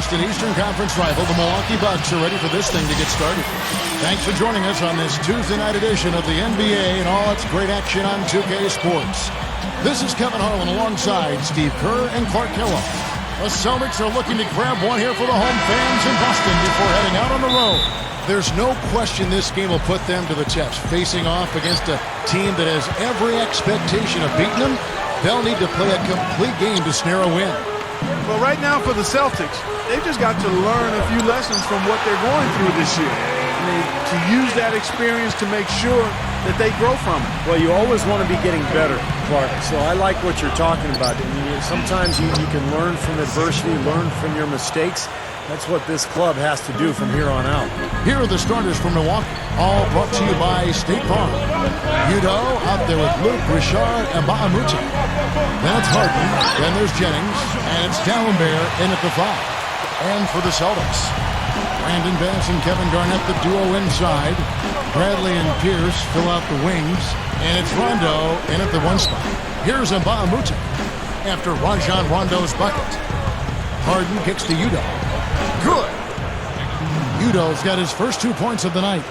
against an Eastern Conference rival. The Milwaukee Bucks are ready for this thing to get started. Thanks for joining us on this Tuesday night edition of the NBA and all its great action on 2K Sports. This is Kevin Harlan alongside Steve Kerr and Clark Kellogg. The Celtics are looking to grab one here for the home fans in Boston before heading out on the road. There's no question this game will put them to the test. Facing off against a team that has every expectation of beating them, they'll need to play a complete game to snare a win. Well, right now for the Celtics, they've just got to learn a few lessons from what they're going through this year. I mean, to use that experience to make sure that they grow from it. Well, you always want to be getting better, Clark. So I like what you're talking about. I mean, sometimes you can learn from adversity, learn from your mistakes. That's what this club has to do from here on out. Here are the starters from Milwaukee, all brought to you by State Farm. Udo out there with Luke, Richard, and Mbamute. Then it's Harden, then there's Jennings, and it's Dalembert in at the 5. And for the Celtics, Brandon Bass and Kevin Garnett, the duo inside. Bradley and Pierce fill out the wings, and it's Rondo in at the 1 spot. Here's Mbamute after Rajon Rondo's bucket. Harden kicks to Udo. Good. Udo's got his first 2 points of the night.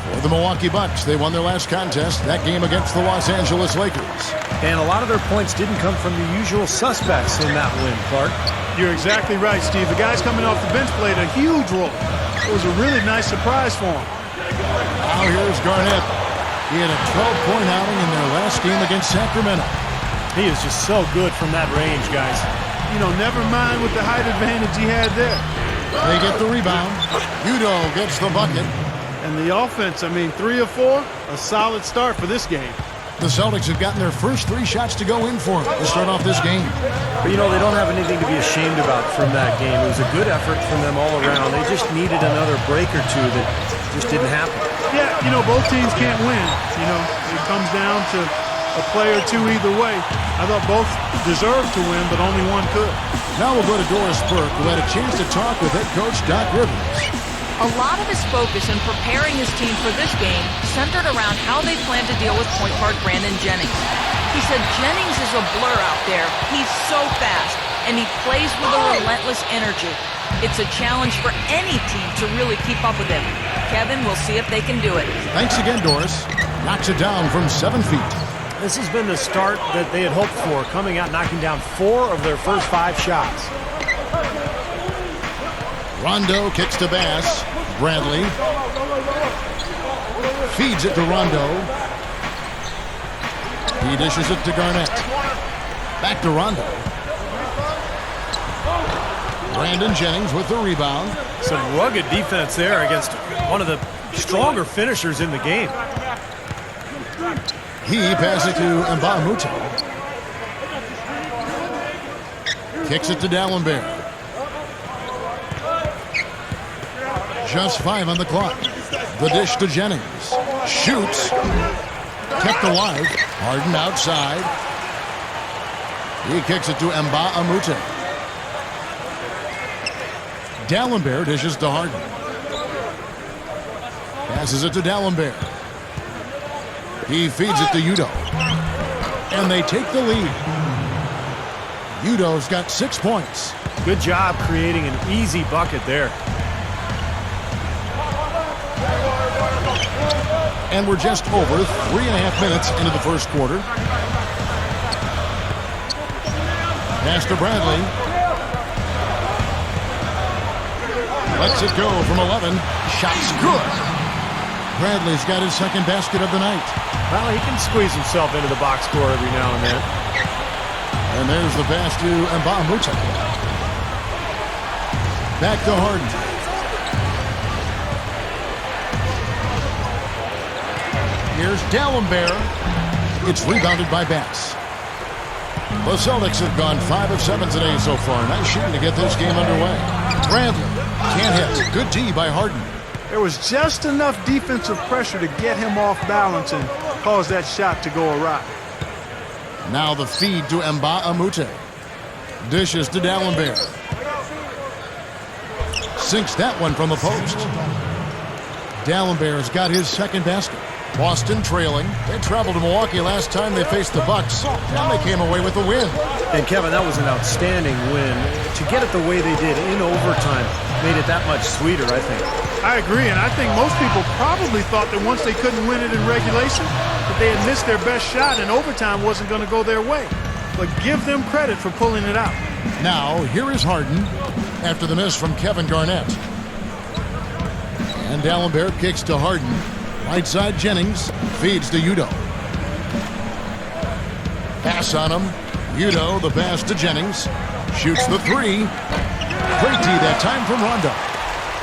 For the Milwaukee Bucks, they won their last contest, that game against the Los Angeles Lakers. And a lot of their points didn't come from the usual suspects in that win, Clark. You're exactly right, Steve. The guys coming off the bench played a huge role. It was a really nice surprise for him. Now here's Garnett. He had a 12-point outing in their last game against Sacramento. He is just so good from that range, guys. You know, never mind with the height advantage he had there. They get the rebound. Udo gets the bucket. And the offense, I mean, 3 of 4, a solid start for this game. The Celtics have gotten their first 3 shots to go in for them to start off this game. But, you know, they don't have anything to be ashamed about from that game. It was a good effort from them all around. They just needed another break or two that just didn't happen. Yeah, you know, both teams can't win. You know, it comes down to a play or two either way. I thought both deserved to win, but only one could. Now we'll go to Doris Burke, who had a chance to talk with head coach Doc Rivers. A lot of his focus in preparing his team for this game centered around how they plan to deal with point guard Brandon Jennings. He said Jennings is a blur out there. He's so fast, and he plays with a relentless energy. It's a challenge for any team to really keep up with him. Kevin, we'll see if they can do it. Thanks again, Doris. Knocks it down from 7 feet. This has been the start that they had hoped for, coming out knocking down 4 of their first 5 shots. Rondo kicks to Bass. Bradley feeds it to Rondo. He dishes it to Garnett. Back to Rondo. Brandon Jennings with the rebound. Some rugged defense there against one of the stronger finishers in the game. He passes to Mbamute. Kicks it to Dalembert. Just 5 on the clock. The dish to Jennings. Shoots. Kept alive. Harden outside. He kicks it to Mbamute. Dalembert dishes to Harden. Passes it to Dalembert. He feeds it to Udo. And they take the lead. Udo's got 6 points. Good job creating an easy bucket there. And we're just over 3.5 minutes into the first quarter. Pass to Bradley. Lets it go from 11. Shot's good. Bradley's got his second basket of the night. Well, he can squeeze himself into the box score every now and then. And there's the pass to Mbamute. Back to Harden. Here's Dalembert. It's rebounded by Bass. The Celtics have gone 5 of 7 today so far. Nice shooting to get this game underway. Bradley can't hit. Good D by Harden. There was just enough defensive pressure to get him off balance and cause that shot to go awry. Now the feed to Mbamute. Dishes to Dalembert. Sinks that one from the post. Dalembert's got his second basket. Boston trailing. They traveled to Milwaukee last time they faced the Bucks, and they came away with a win. And Kevin, that was an outstanding win. To get it the way they did in overtime made it that much sweeter, I think. I agree, and I think most people probably thought that once they couldn't win it in regulation, that they had missed their best shot and overtime wasn't going to go their way. But give them credit for pulling it out. Now, here is Harden after the miss from Kevin Garnett. And D'Alembert kicks to Harden. Right side Jennings feeds to Udo. Pass on him. Udo, the pass to Jennings. Shoots the three. Great D that time from Rondo.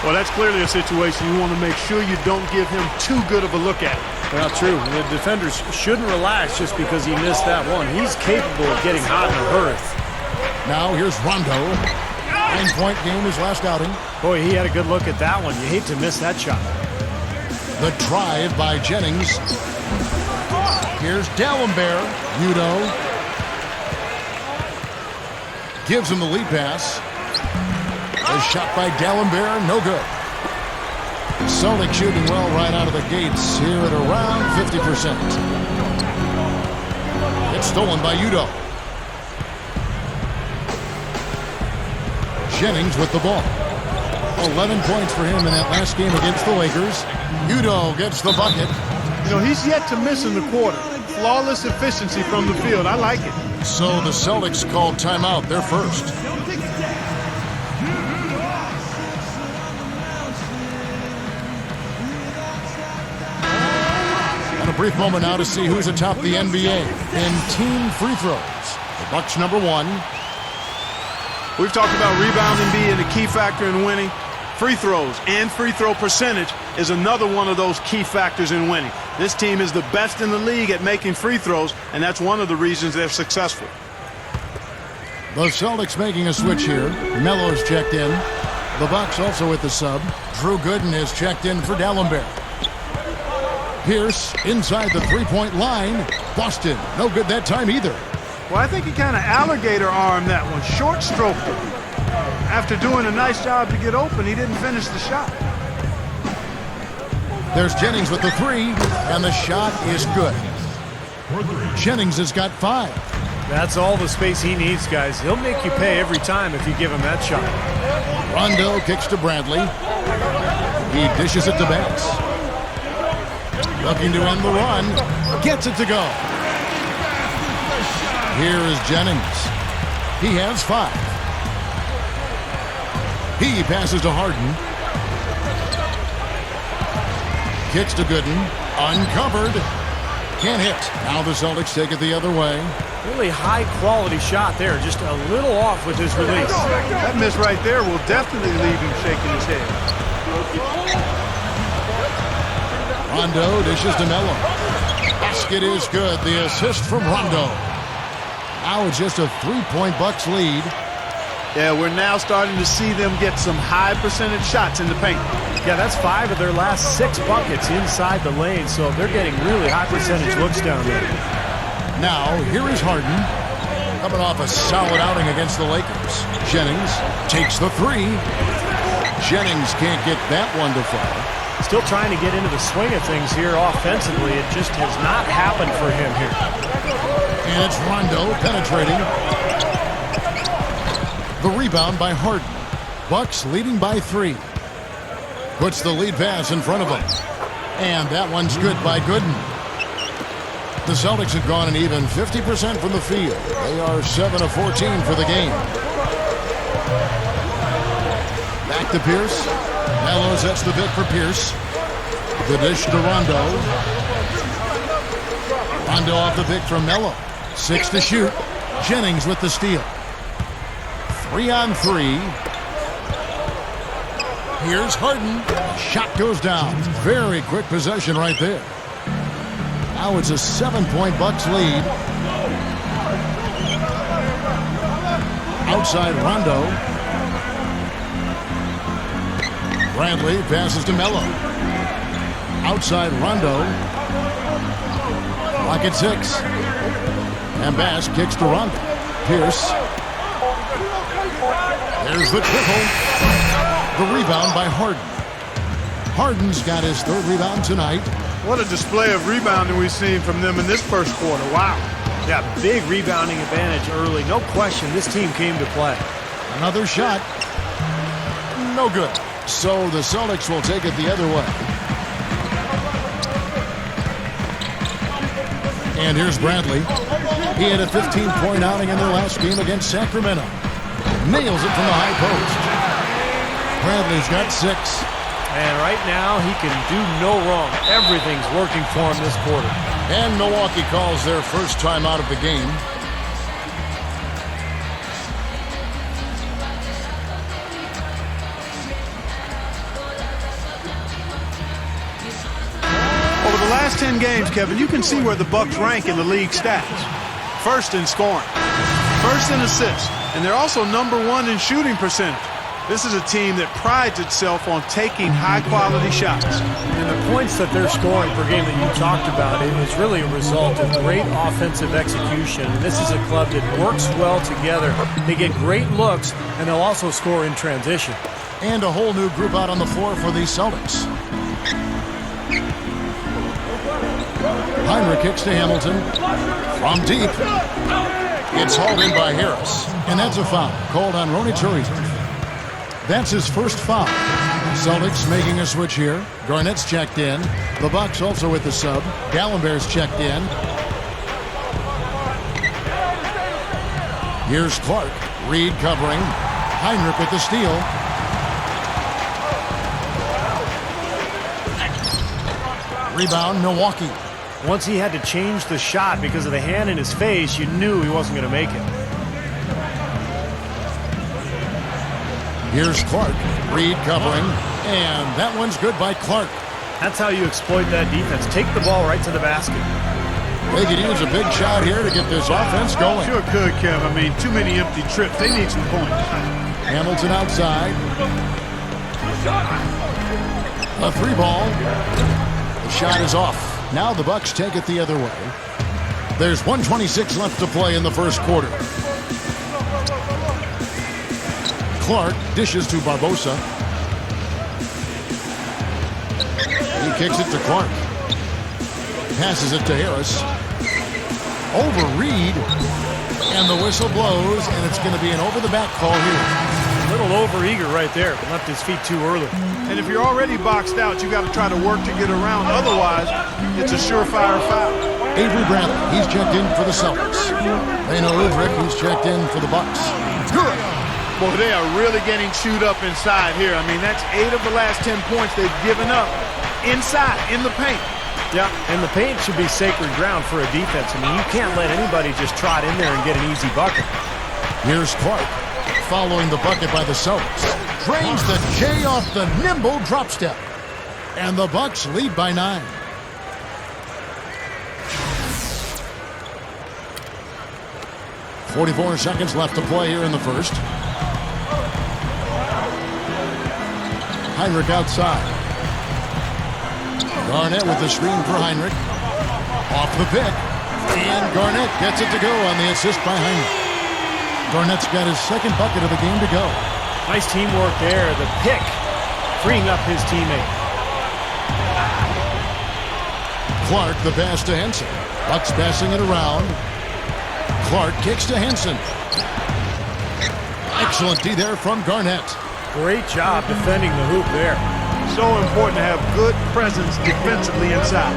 Well, that's clearly a situation you want to make sure you don't give him too good of a look at. Well, true. The defenders shouldn't relax just because he missed that one. He's capable of getting hot in a hurry. Now here's Rondo. 9-point game his last outing. Boy, he had a good look at that one. You hate to miss that shot. The drive by Jennings. Here's D'Alembert. Udo gives him the lead pass. A shot by D'Alembert, no good. Celtics shooting well right out of the gates here at around 50%. It's stolen by Udo. Jennings with the ball. 11 points for him in that last game against the Lakers. Udo gets the bucket. You know, he's yet to miss in the quarter. Flawless efficiency from the field. I like it. So the Celtics called timeout. They're first. And a brief moment now to see who's atop the NBA in team free throws. The Bucks number 1. We've talked about rebounding being a key factor in winning. Free throws and free throw percentage is another one of those key factors in winning. This team is the best in the league at making free throws, and that's one of the reasons they're successful. The Celtics making a switch here. Melo's checked in. The Bucks also with the sub. Drew Gooden is checked in for D'Alembert. Pierce inside the three-point line. Boston, no good that time either. Well, I think he kind of alligator armed that one, short stroked it. After doing a nice job to get open, he didn't finish the shot. There's Jennings with the three, and the shot is good. Jennings has got 5. That's all the space he needs, guys. He'll make you pay every time if you give him that shot. Rondo kicks to Bradley. He dishes it to Banks. Looking to end the run. Gets it to go. Here is Jennings. He has 5. He passes to Harden. Kicks to Gooden. Uncovered. Can't hit. Now the Celtics take it the other way. Really high-quality shot there. Just a little off with his release. That miss right there will definitely leave him shaking his head. Rondo dishes to Melo. Basket is good. The assist from Rondo. Now it's just a 3-point Bucks lead. Yeah, we're now starting to see them get some high percentage shots in the paint. Yeah, that's 5 of their last 6 buckets inside the lane, so they're getting really high percentage looks down there. Now, here is Harden, coming off a solid outing against the Lakers. Jennings takes the 3. Jennings can't get that one to fall. Still trying to get into the swing of things here offensively. It just has not happened for him here. And it's Rondo penetrating. The rebound by Harden. Bucks leading by 3. Puts the lead pass in front of him. And that one's good by Gooden. The Celtics have gone an even 50% from the field. They are 7 of 14 for the game. Back to Pierce. Melo sets the pick for Pierce. The dish to Rondo. Rondo off the pick from Melo. 6 to shoot. Jennings with the steal. 3 on 3. Here's Harden. Shot goes down. Very quick possession right there. Now it's a 7-point Bucks lead. Outside Rondo. Bradley passes to Melo. Outside Rondo. Clock at 6. And Bass kicks to Rondo. Pierce. There's the triple. The rebound by Harden. Harden's got his 3rd rebound tonight. What a display of rebounding we've seen from them in this first quarter. Wow. Yeah, big rebounding advantage early. No question, this team came to play. Another shot. No good. So the Celtics will take it the other way. And here's Bradley. He had a 15-point outing in their last game against Sacramento. Nails it from the high post. Bradley's got 6. And right now, he can do no wrong. Everything's working for him this quarter. And Milwaukee calls their first time out of the game. Over the last 10 games, Kevin, you can see where the Bucks rank in the league stats. First in scoring, first in assists, and they're also #1 in shooting percentage. This is a team that prides itself on taking high-quality shots. And the points that they're scoring per game that you talked about, it is really a result of great offensive execution. And this is a club that works well together. They get great looks, and they'll also score in transition. And a whole new group out on the floor for the Celtics. Heinrich kicks to Hamilton. From deep. It's hauled in by Harris. And that's a foul called on Ronny Turizic. That's his first foul. Celtics making a switch here. Garnett's checked in. The Bucks also with the sub. Gallenberg's checked in. Here's Clark. Reed covering. Heinrich with the steal. Rebound, Milwaukee. Once he had to change the shot because of the hand in his face, you knew he wasn't going to make it. Here's Clark. Reed covering. And that one's good by Clark. That's how you exploit that defense. Take the ball right to the basket. They could use a big shot here to get this offense going. Sure could, Kev. I mean, too many empty trips. They need some points. Hamilton outside. A 3-ball. The shot is off. Now the Bucks take it the other way. There's 1:26 left to play in the first quarter. Clark dishes to Barbosa. He kicks it to Clark. Passes it to Harris. Over Reed. And the whistle blows, and it's going to be an over-the-back call here. A little over-eager right there. Left his feet too early. And if you're already boxed out, you got to try to work to get around. Otherwise, it's a surefire foul. Avery Bradley, he's checked in for the Celtics. Leno Udrich, he's checked in for the Bucks. Good. Boy, they are really getting chewed up inside here. I mean, that's 8 of the last 10 points they've given up inside, in the paint. Yeah, and the paint should be sacred ground for a defense. I mean, you can't let anybody just trot in there and get an easy bucket. Here's Clark, following the bucket by the Celtics. Drains the J off the nimble drop step. And the Bucks lead by 9. .44 seconds left to play here in the first. Heinrich outside. Garnett with the screen for Heinrich. Off the pick. And Garnett gets it to go on the assist by Heinrich. Garnett's got his second bucket of the game to go. Nice teamwork there. The pick freeing up his teammate. Clark the pass to Henson. Bucks passing it around. Clark kicks to Henson. Excellent D there from Garnett. Great job defending the hoop there. So important to have good presence defensively inside.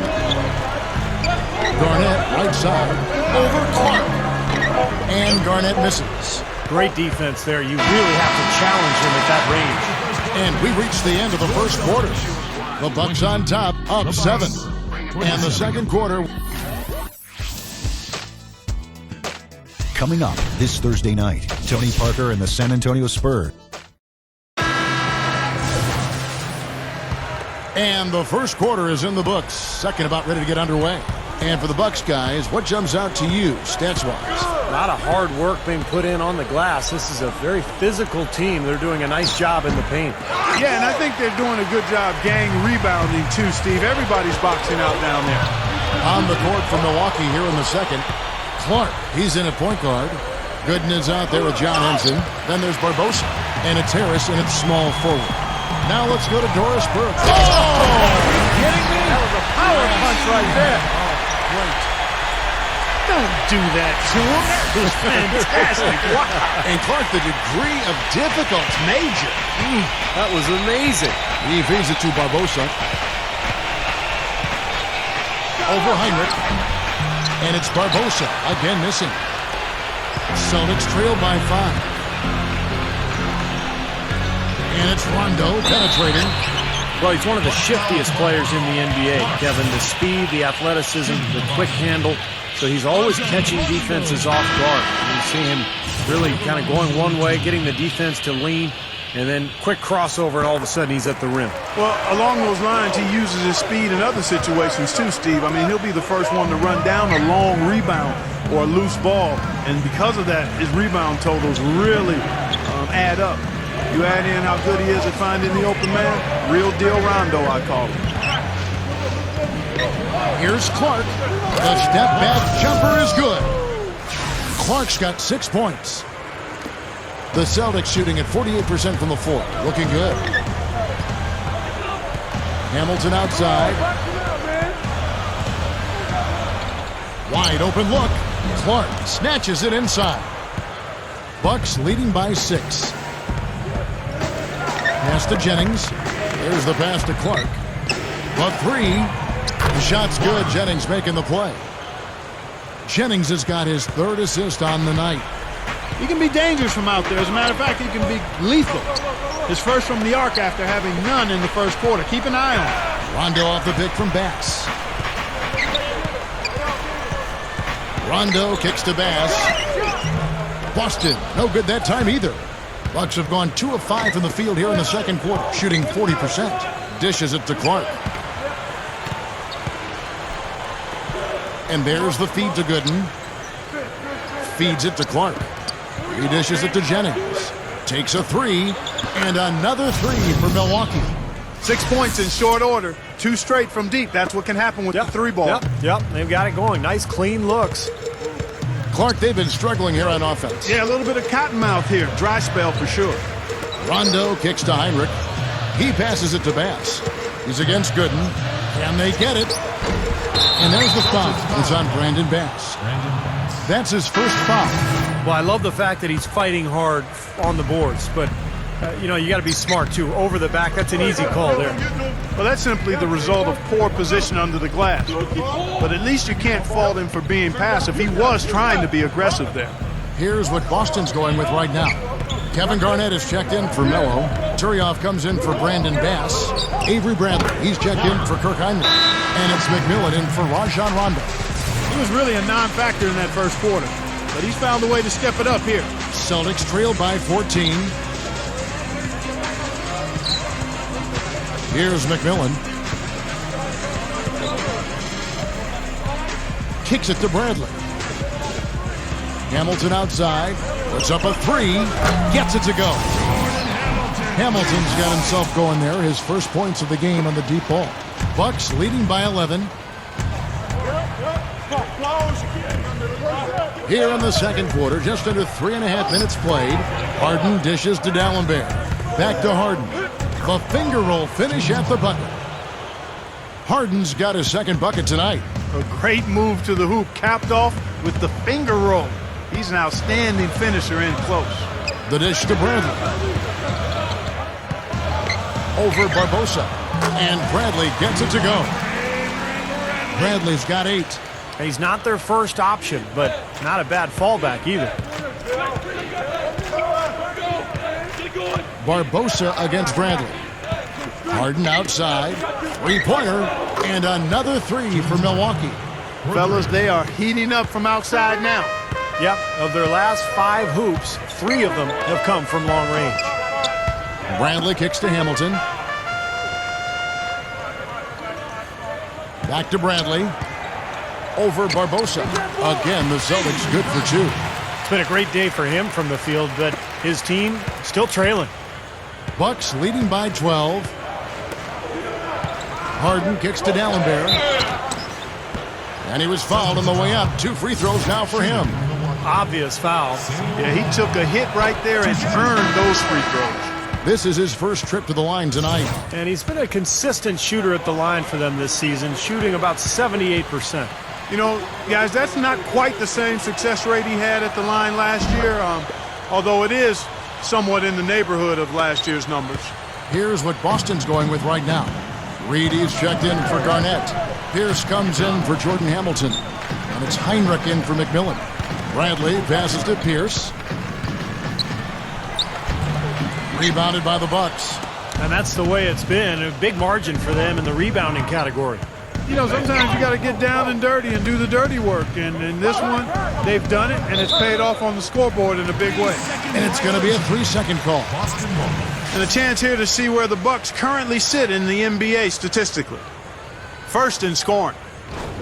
Garnett right side. Over Clark. And Garnett misses. Great defense there. You really have to challenge him at that range. And we reach the end of the first quarter. The Bucks on top, up 7. And the second quarter. Coming up this Thursday night, Tony Parker and the San Antonio Spurs. And the first quarter is in the books. Second about ready to get underway. And for the Bucks guys, what jumps out to you stats-wise? A lot of hard work being put in on the glass. This is a very physical team. They're doing a nice job in the paint. Yeah, and I think they're doing a good job gang rebounding too, Steve. Everybody's boxing out down there. On the court for Milwaukee here in the second. Clark, he's in at point guard. Gooden is out there with John Henson. Then there's Barbosa. And it's Harris, and it's small forward. Now let's go to Doris Burke. Oh! Are you kidding me? That was a power play. pass right there. Oh, great. Don't do that to him. That was fantastic. Wow. And Clark, the degree of difficulty. Major. That was amazing. He feeds it to Barbosa. Over Heinrich. And it's Barbosa. Again missing. Celtics trail by 5. And it's Rondo penetrating. Well, he's one of the shiftiest players in the NBA, Kevin. The speed, the athleticism, the quick handle. So he's always catching defenses off guard. You see him really kind of going one way, getting the defense to lean, and then quick crossover, and all of a sudden he's at the rim. Well, along those lines, he uses his speed in other situations too, Steve. I mean, he'll be the first one to run down a long rebound or a loose ball, and because of that, his rebound totals really add up. You add in how good he is at finding the open man, real deal Rondo, I call him. Here's Clark. The step-back jumper is good. Clark's got 6 points. The Celtics shooting at 48% from the floor. Looking good. Hamilton outside. Wide open look. Clark snatches it inside. Bucks leading by 6. Pass to Jennings. There's the pass to Clark. A 3. The shot's good. Jennings making the play. Jennings has got his 3rd assist on the night. He can be dangerous from out there. As a matter of fact, he can be lethal. His first from the arc after having none in the first quarter. Keep an eye on him. Rondo off the pick from Bass. Rondo kicks to Bass. Boston, no good that time either. Bucks have gone 2 of 5 from the field here in the second quarter, shooting 40%. Dishes it to Clark. And there's the feed to Gooden. Feeds it to Clark. He dishes it to Jennings. Takes a 3, and another 3 for Milwaukee. 6 points in short order. 2 straight from deep. That's what can happen with the 3 ball. Yep, they've got it going. Nice, clean looks. Clark, they've been struggling here on offense. Yeah, a little bit of cottonmouth here. Dry spell for sure. Rondo kicks to Heinrich. He passes it to Bass. He's against Gooden. Can they get it? And there's the foul. It's on Brandon Bass. That's his first foul. Well, I love the fact that he's fighting hard on the boards, but, you know, you got to be smart, too. Over the back, that's an easy call there. Well, that's simply the result of poor position under the glass. But at least you can't fault him for being passive. He was trying to be aggressive there. Here's what Boston's going with right now. Kevin Garnett is checked in for Melo. Turioff comes in for Brandon Bass. Avery Bradley, he's checked in for Kirk Heinrich. And it's McMillan in for Rajon Rondo. He was really a non-factor in that first quarter, but he's found a way to step it up here. Celtics trail by 14. Here's McMillan. Kicks it to Bradley. Hamilton outside. Puts up a 3. Gets it to go. Hamilton's got himself going there. His first points of the game on the deep ball. Bucks leading by 11. Here in the second quarter, just under 3.5 minutes played. Harden dishes to D'Alembert. Back to Harden. The finger roll finish at the bucket. Harden's got his second bucket tonight. A great move to the hoop, capped off with the finger roll. He's an outstanding finisher in close. The dish to Bradley. Over Barbosa. And Bradley gets it to go. Bradley's got 8. He's not their first option, but not a bad fallback either. Barbosa against Bradley. Harden outside. 3-pointer. And another 3 for Milwaukee. Fellas, they are heating up from outside now. Yep, of their last 5 hoops, 3 of them have come from long range. Bradley kicks to Hamilton. Back to Bradley. Over Barbosa. Again, the Celtics good for 2. It's been a great day for him from the field, but his team still trailing. Bucks leading by 12. Harden kicks to D'Alembert. And he was fouled on the way up. 2 free throws now for him. Obvious foul. Yeah, he took a hit right there and earned those free throws. This is his first trip to the line tonight. And he's been a consistent shooter at the line for them this season, shooting about 78%. You know, guys, that's not quite the same success rate he had at the line last year, although it is somewhat in the neighborhood of last year's numbers. Here's what Boston's going with right now. Reed is checked in for Garnett. Pierce comes in for Jordan Hamilton. And it's Heinrich in for McMillan. Bradley passes to Pierce. Rebounded by the Bucks. And that's the way it's been. A big margin for them in the rebounding category. You know, sometimes you got to get down and dirty and do the dirty work. And in this one, they've done it, and it's paid off on the scoreboard in a big way. And it's going to be a 3-second call. And a chance here to see where the Bucks currently sit in the NBA statistically. First in scoring,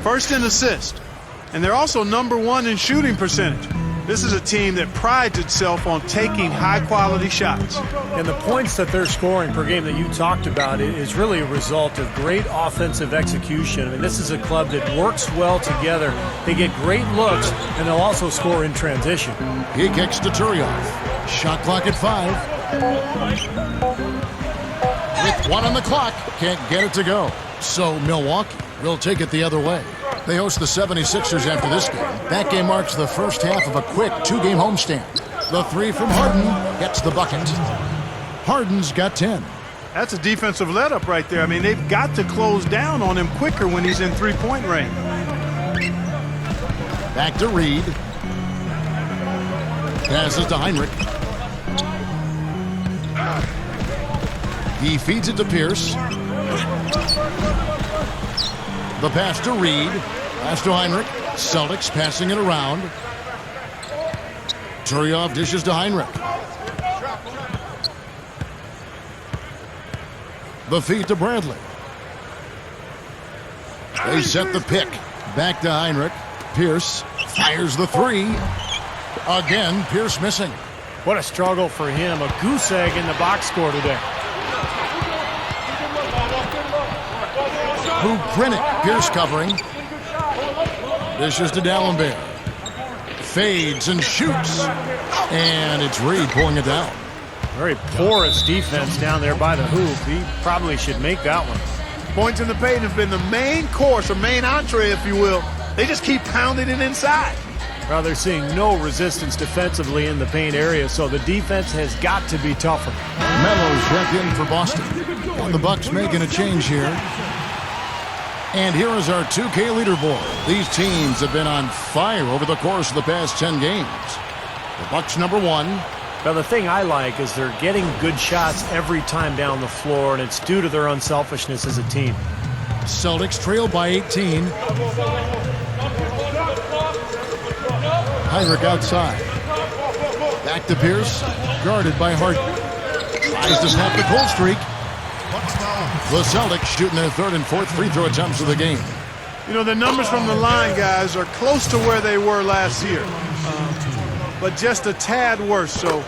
first in assist, and they're also #1 in shooting percentage. This is a team that prides itself on taking high-quality shots. And the points that they're scoring per game that you talked about is really a result of great offensive execution. I mean, this is a club that works well together. They get great looks, and they'll also score in transition. He kicks to Turioff. Shot clock at 5. With 1 on the clock, can't get it to go. So Milwaukee will take it the other way. They host the 76ers after this game. That game marks the first half of a quick 2-game homestand. The 3 from Harden gets the bucket. Harden's got 10. That's a defensive let-up right there. I mean, they've got to close down on him quicker when he's in three-point range. Back to Reed. Passes to Heinrich. He feeds it to Pierce. The pass to Reed. Pass to Heinrich. Celtics passing it around. Turioff dishes to Heinrich. The feed to Bradley. They set the pick. Back to Heinrich. Pierce fires the 3. Again, Pierce missing. What a struggle for him. A goose egg in the box score today. Who Grinnick. Pierce covering. Dishes to D'Alembert. Fades and shoots. And it's Reed pulling it down. Very porous defense down there by the hoop. He probably should make that one. Points in the paint have been the main course, or main entree, if you will. They just keep pounding it inside. Well, they're seeing no resistance defensively in the paint area, so the defense has got to be tougher. Melo's checked in for Boston. And the Bucks making a change here. And here is our 2K leaderboard. These teams have been on fire over the course of the past 10 games. The Bucks #1. Well, the thing I like is they're getting good shots every time down the floor, and it's due to their unselfishness as a team. Celtics trail by 18. Heinrich outside. Back to Pierce. Guarded by Harden. Tries to snap the cold streak. The Celtics shooting their 3rd and 4th free throw attempts of the game. You know, the numbers from the line, guys, are close to where they were last year. But just a tad worse, so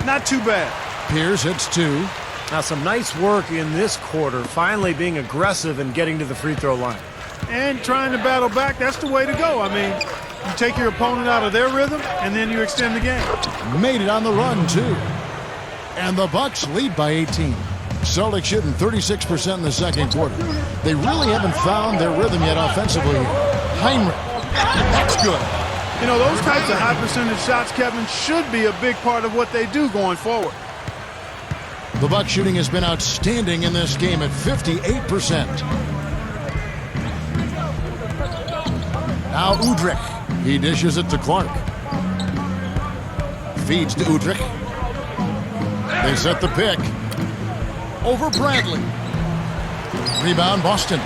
not too bad. Pierce hits 2. Now, some nice work in this quarter, finally being aggressive and getting to the free throw line. And trying to battle back, that's the way to go. I mean, you take your opponent out of their rhythm, and then you extend the game. Made it on the run, too. And the Bucks lead by 18. Celtics shooting 36% in the second quarter. They really haven't found their rhythm yet offensively. Heinrich. That's good. You know, those types of high percentage shots, Kevin, should be a big part of what they do going forward. The Bucks shooting has been outstanding in this game at 58%. Now Udrich. He dishes it to Clark. Feeds to Udrich. They set the pick. Over Bradley. Rebound Boston.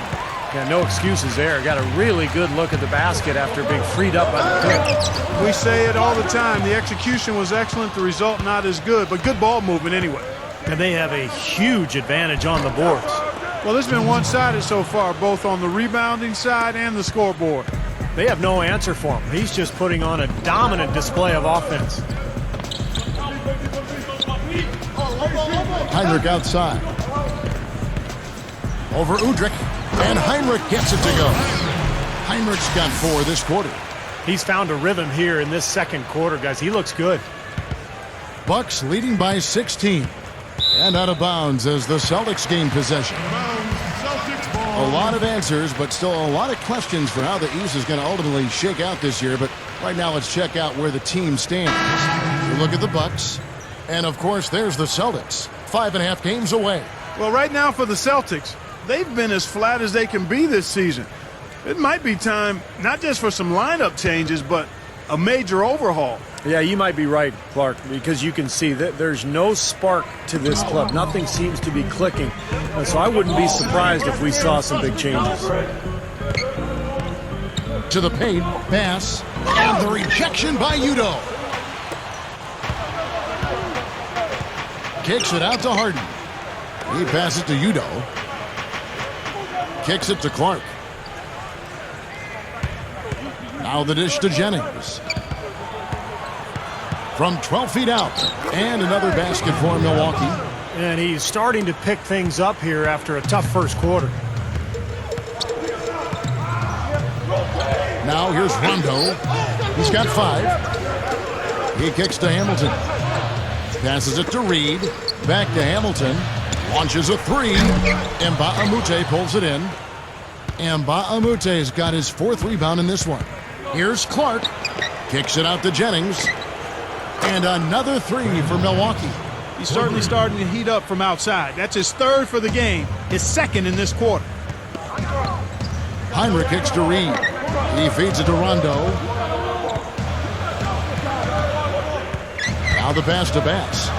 Yeah, no excuses there. Got a really good look at the basket after being freed up by the pick. We say it all the time. The execution was excellent. The result not as good, but good ball movement anyway. And they have a huge advantage on the boards. Well, this has been one-sided so far, both on the rebounding side and the scoreboard. They have no answer for him. He's just putting on a dominant display of offense. Heinrich outside. Over Udrich. And Heinrich gets it to go. Heinrich's got 4 this quarter. He's found a rhythm here in this second quarter, guys. He looks good. Bucks leading by 16. And out of bounds as the Celtics gain possession. A lot of answers, but still a lot of questions for how the East is going to ultimately shake out this year. But right now, let's check out where the team stands. You look at the Bucks, and of course, there's the Celtics. 5.5 games away. Well, right now for the Celtics, they've been as flat as they can be this season. It might be time not just for some lineup changes, but a major overhaul. Yeah, you might be right, Clark, because you can see that there's no spark to this club. Nothing seems to be clicking. So I wouldn't be surprised if we saw some big changes. To the paint, pass, and the rejection by Udoh. Kicks it out to Harden. He passes to Udoh. Kicks it to Clark. Now the dish to Jennings. From 12 feet out. And another basket for Milwaukee. And he's starting to pick things up here after a tough first quarter. Now here's Rondo. He's got 5. He kicks to Hamilton. Passes it to Reed. Back to Hamilton. Launches a 3. Nba2K pulls it in. Nba2K's got his 4th rebound in this one. Here's Clark. Kicks it out to Jennings. And another 3 for Milwaukee. He's certainly starting to heat up from outside. That's his 3rd for the game, his 2nd in this quarter. Heinrich kicks to Reed. He feeds it to Rondo. Now the pass to Bass.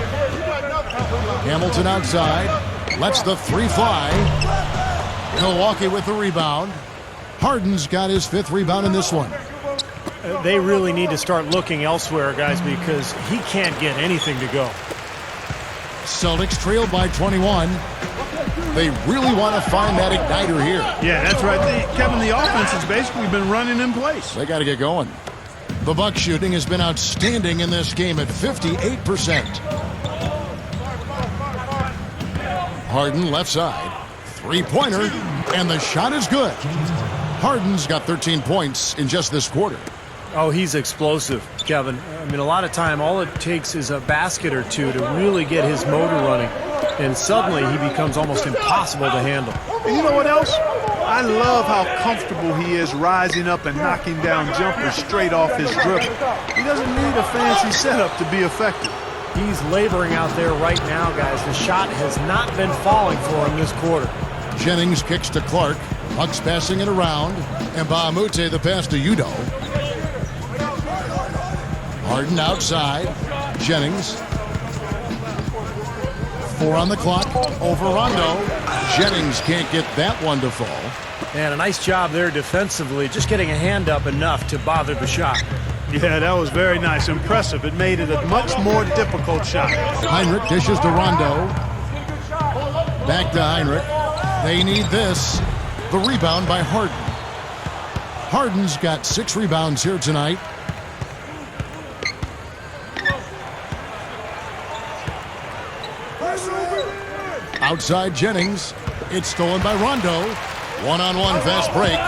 Hamilton outside. Lets the 3 fly. Milwaukee with the rebound. Harden's got his 5th rebound in this one. They really need to start looking elsewhere, guys, because he can't get anything to go. Celtics trailed by 21. They really want to find that igniter here. Yeah, that's right. Kevin, the offense has basically been running in place. They got to get going. The Bucks shooting has been outstanding in this game at 58%. Harden left side. 3-pointer, and the shot is good. Harden's got 13 points in just this quarter. Oh, he's explosive, Kevin. I mean, a lot of time, all it takes is a basket or two to really get his motor running. And suddenly, he becomes almost impossible to handle. And you know what else? I love how comfortable he is rising up and knocking down jumpers straight off his dribble. He doesn't need a fancy setup to be effective. He's laboring out there right now, guys. The shot has not been falling for him this quarter. Jennings kicks to Clark. Bucks passing it around. Nba2K the pass to Udoh. Harden outside. Jennings. 4 on the clock. Over Rondo. Jennings can't get that one to fall. And a nice job there defensively, just getting a hand up enough to bother the shot. Yeah, that was very nice. Impressive. It made it a much more difficult shot. Heinrich dishes to Rondo. Back to Heinrich. They need this. The rebound by Harden. Harden's got 6 rebounds here tonight. Outside Jennings. It's stolen by Rondo. One-on-one fast break.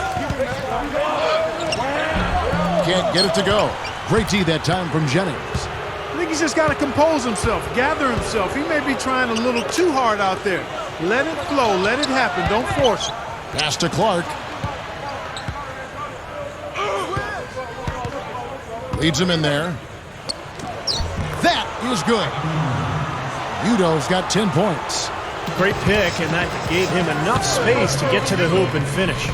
Can't get it to go. Great D that time from Jennings. I think he's just got to compose himself, gather himself. He may be trying a little too hard out there. Let it flow. Let it happen. Don't force it. Pass to Clark. Leads him in there. That is good. Udoh's got 10 points. Great pick, and that gave him enough space to get to the hoop and finish.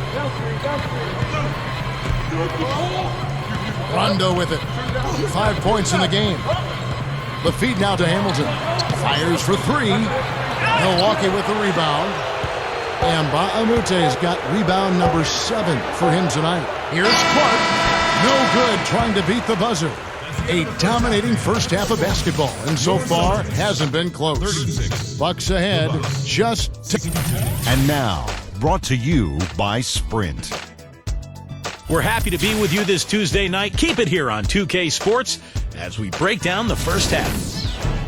Rondo with it. 5 points in the game. The feed now to Hamilton. Fires for 3. Milwaukee with the rebound. And Nba2K's got rebound number 7 for him tonight. Here's Clark. No good trying to beat the buzzer. A dominating first half of basketball, and so far hasn't been close. 36. Bucks ahead, And now, brought to you by Sprint. We're happy to be with you this Tuesday night. Keep it here on 2K Sports as we break down the first half.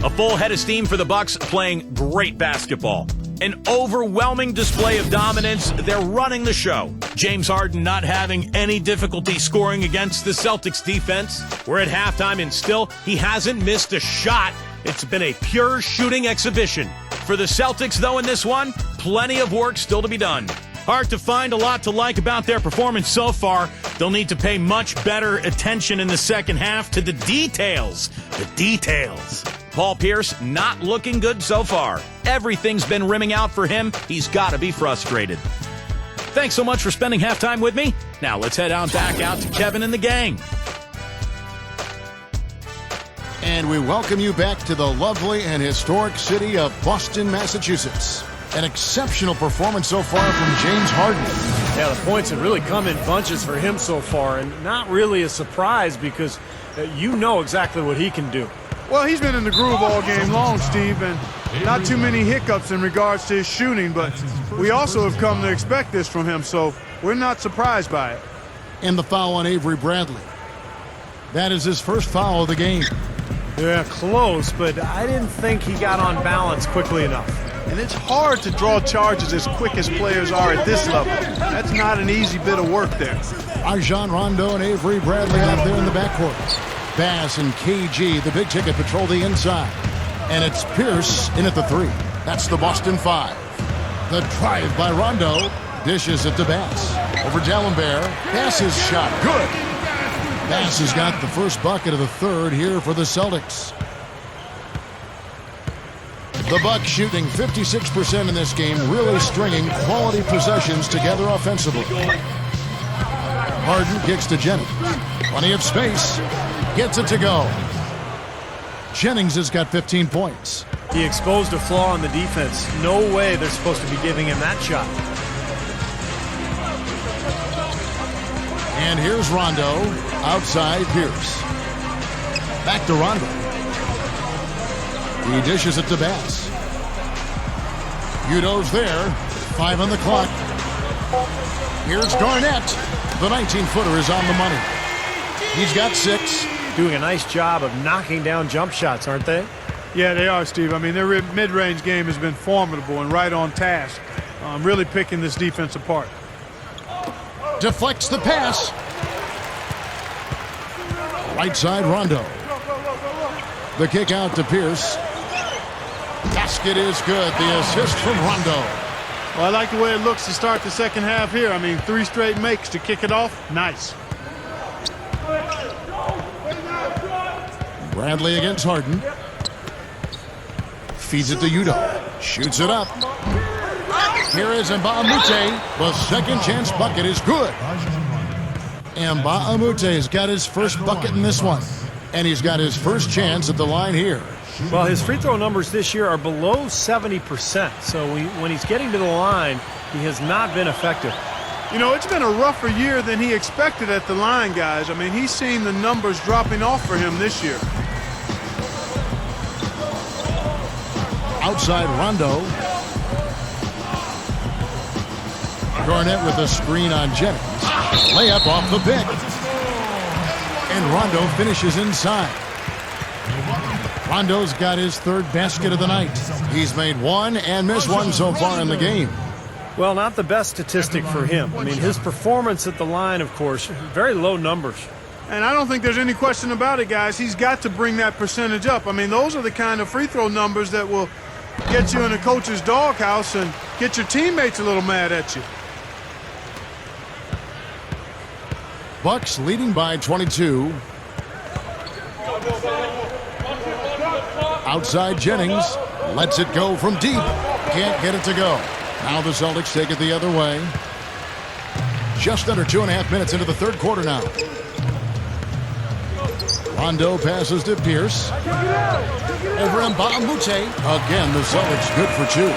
A full head of steam for the Bucks, playing great basketball. An overwhelming display of dominance. They're running the show. James Harden not having any difficulty scoring against the Celtics defense. We're at halftime and still he hasn't missed a shot. It's been a pure shooting exhibition. For the Celtics, though, in this one, plenty of work still to be done. Hard to find a lot to like about their performance so far. They'll need to pay much better attention in the second half to the details. The details. Paul Pierce not looking good so far. Everything's been rimming out for him. He's got to be frustrated. Thanks so much for spending halftime with me. Now let's head on back out to Kevin and the gang. And we welcome you back to the lovely and historic city of Boston, Massachusetts. An exceptional performance so far from James Harden. Yeah, the points have really come in bunches for him so far, and not really a surprise because you know exactly what he can do. Well, he's been in the groove all game long, Steve, and not too many hiccups in regards to his shooting, but we also have come to expect this from him, so we're not surprised by it. And the foul on Avery Bradley. That is his first foul of the game. Yeah, close, but I didn't think he got on balance quickly enough. And it's hard to draw charges as quick as players are at this level. That's not an easy bit of work there. Rajon Rondo and Avery Bradley out there in the backcourt. Bass and KG, the big ticket, patrol the inside. And it's Pierce in at the three. That's the Boston 5. The drive by Rondo. Dishes it to Bass. Over D'Alembert. Bass's shot. Good. Bass has got the first bucket of the third here for the Celtics. The Bucks shooting 56% in this game, really stringing quality possessions together offensively. Harden kicks to Jennings. Plenty of space. Gets it to go. Jennings has got 15 points. He exposed a flaw in the defense. No way they're supposed to be giving him that shot. And here's Rondo. Outside Pierce. Back to Rondo. He dishes it to Bass. Udo's there. 5 on the clock. Here's Garnett. The 19-footer is on the money. He's got 6. Doing a nice job of knocking down jump shots, aren't they? Yeah, they are, Steve. I mean, their mid-range game has been formidable and right on task. Really picking this defense apart. Deflects the pass. Right side, Rondo. The kick out to Pierce. Basket is good. The assist from Rondo. Well, I like the way it looks to start the second half here. I mean, 3 straight makes to kick it off. Nice. Bradley against Harden. Feeds it to Udo. Shoots it up. Here is Nba2K. The second chance bucket is good. Nba2K has got his first bucket in this one. And he's got his first chance at the line here. Well, his free throw numbers this year are below 70%. So when he's getting to the line, he has not been effective. You know, it's been a rougher year than he expected at the line, guys. I mean, he's seen the numbers dropping off for him this year. Outside Rondo. Garnett with a screen on Jennings. Layup off the pick. And Rondo finishes inside. Rondo's got his third basket of the night. He's made 1 and missed 1 so far in the game. Well, not the best statistic for him. I mean, his performance at the line, of course, very low numbers. And I don't think there's any question about it, guys. He's got to bring that percentage up. I mean, those are the kind of free throw numbers that will get you in a coach's doghouse and get your teammates a little mad at you. Bucks leading by 22. Outside Jennings. Lets it go from deep. Can't get it to go. Now the Celtics take it the other way. Just under 2.5 minutes into the third quarter now. Rondo passes to Pierce. Over Nba2K. Again, the Celtics good for 2.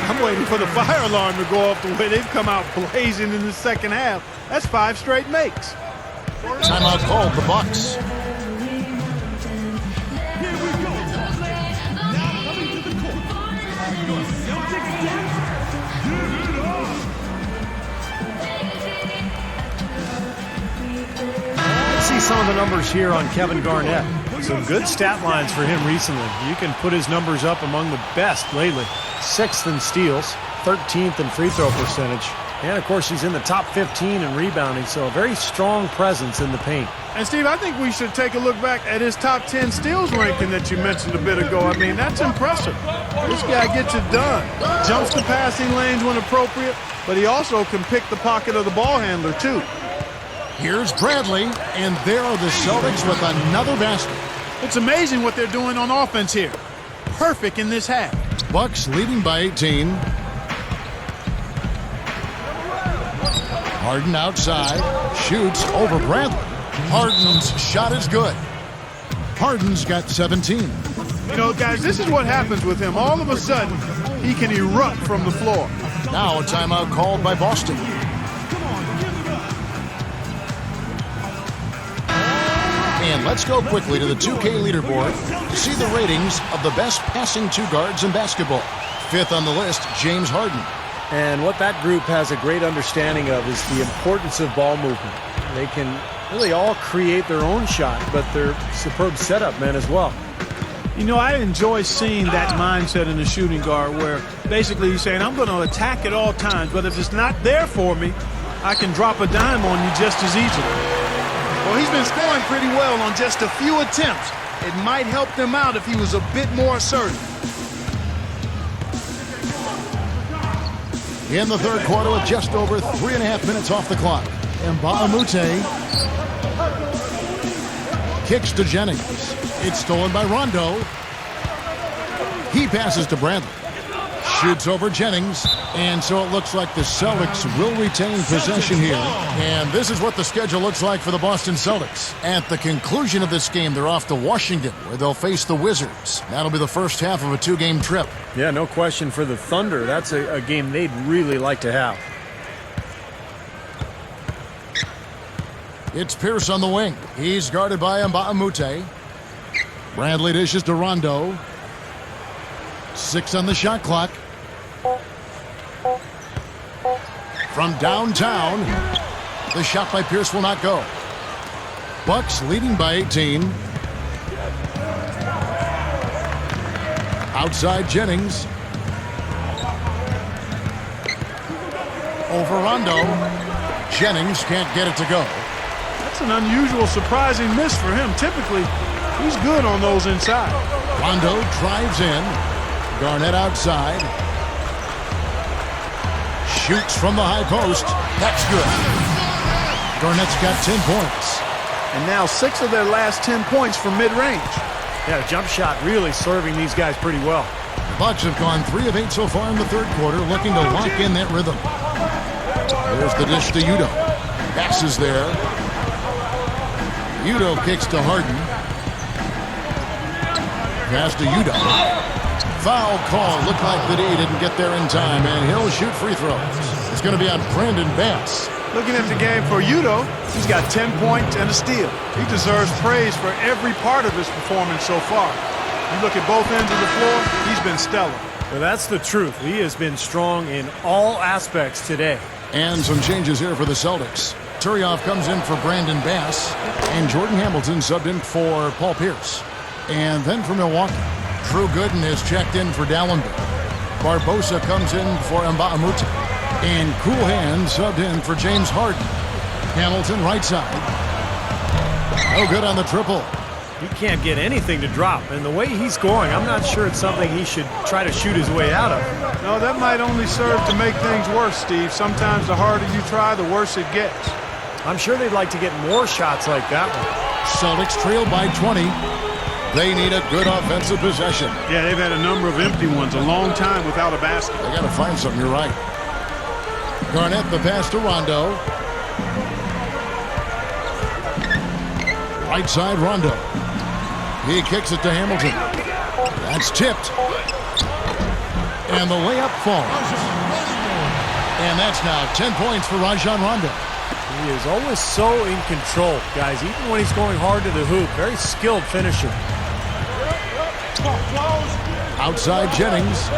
I'm waiting for the fire alarm to go off the way they've come out blazing in the second half. That's 5 straight makes. Timeout called the Bucks. Let's see some of the numbers here on Kevin Garnett. Some good stat lines for him recently. You can put his numbers up among the best lately. 6th in steals, 13th in free throw percentage. And, of course, he's in the top 15 in rebounding, so a very strong presence in the paint. And, Steve, I think we should take a look back at his top 10 steals ranking that you mentioned a bit ago. I mean, that's impressive. This guy gets it done. Jumps the passing lanes when appropriate, but he also can pick the pocket of the ball handler, too. Here's Bradley, and there are the Celtics with another basket. It's amazing what they're doing on offense here. Perfect in this half. Bucks leading by 18. Harden outside, shoots over Bradley. Harden's shot is good. Harden's got 17. You know, guys, this is what happens with him. All of a sudden, he can erupt from the floor. Now a timeout called by Boston. And let's go quickly to the 2K leaderboard to see the ratings of the best passing two guards in basketball. 5th on the list, James Harden. And what that group has a great understanding of is the importance of ball movement. They can really all create their own shot, but they're superb setup men as well. You know, I enjoy seeing that mindset in the shooting guard where basically he's saying, I'm going to attack at all times, but if it's not there for me, I can drop a dime on you just as easily. Well, he's been scoring pretty well on just a few attempts. It might help them out if he was a bit more assertive. In the third quarter with just over 3.5 minutes off the clock. Nba2K13 kicks to Jennings. It's stolen by Rondo. He passes to Bradley. Shoots over Jennings. And so it looks like the Celtics will retain possession here. And this is what the schedule looks like for the Boston Celtics. At the conclusion of this game, they're off to Washington, where they'll face the Wizards. That'll be the first half of a 2-game trip. Yeah, no question for the Thunder. That's a game they'd really like to have. It's Pierce on the wing. He's guarded by Nba2K13. Bradley dishes to Rondo. 6 on the shot clock. From downtown, the shot by Pierce will not go. Bucks leading by 18. Outside Jennings. Over Rondo. Jennings can't get it to go. That's an unusual, surprising miss for him. Typically, he's good on those inside. Rondo drives in. Garnett outside. Shoots from the high post. That's good. Garnett's got 10 points. And now 6 of their last 10 points from mid-range. Yeah, jump shot really serving these guys pretty well. The Bucks have gone 3 of 8 so far in the third quarter, looking to lock in that rhythm. There's the dish to Udo. Passes there. Udo kicks to Harden. Pass to Udo. Foul call. Looked like the D didn't get there in time, and he'll shoot free throws. It's going to be on Brandon Bass. Looking at the game for Udo, he's got 10 points and a steal. He deserves praise for every part of his performance so far. You look at both ends of the floor, he's been stellar. Well, that's the truth. He has been strong in all aspects today. And some changes here for the Celtics. Turioff comes in for Brandon Bass, and Jordan Hamilton subbed in for Paul Pierce. And then for Milwaukee, Drew Gooden is checked in for Dallenberg. Barbosa comes in for Nba2K13. And Cool Hand subbed in for James Harden. Hamilton right side. No good on the triple. He can't get anything to drop. And the way he's scoring, I'm not sure it's something he should try to shoot his way out of. No, that might only serve to make things worse, Steve. Sometimes the harder you try, the worse it gets. I'm sure they'd like to get more shots like that one. Celtics trail by 20. They need a good offensive possession. Yeah, they've had a number of empty ones, a long time without a basket. They got to find something, you're right. Garnett the pass to Rondo. Right side Rondo. He kicks it to Hamilton. That's tipped. And the layup falls. And that's now 10 points for Rajon Rondo. He is always so in control, guys, even when he's going hard to the hoop. Very skilled finisher. Outside Jennings.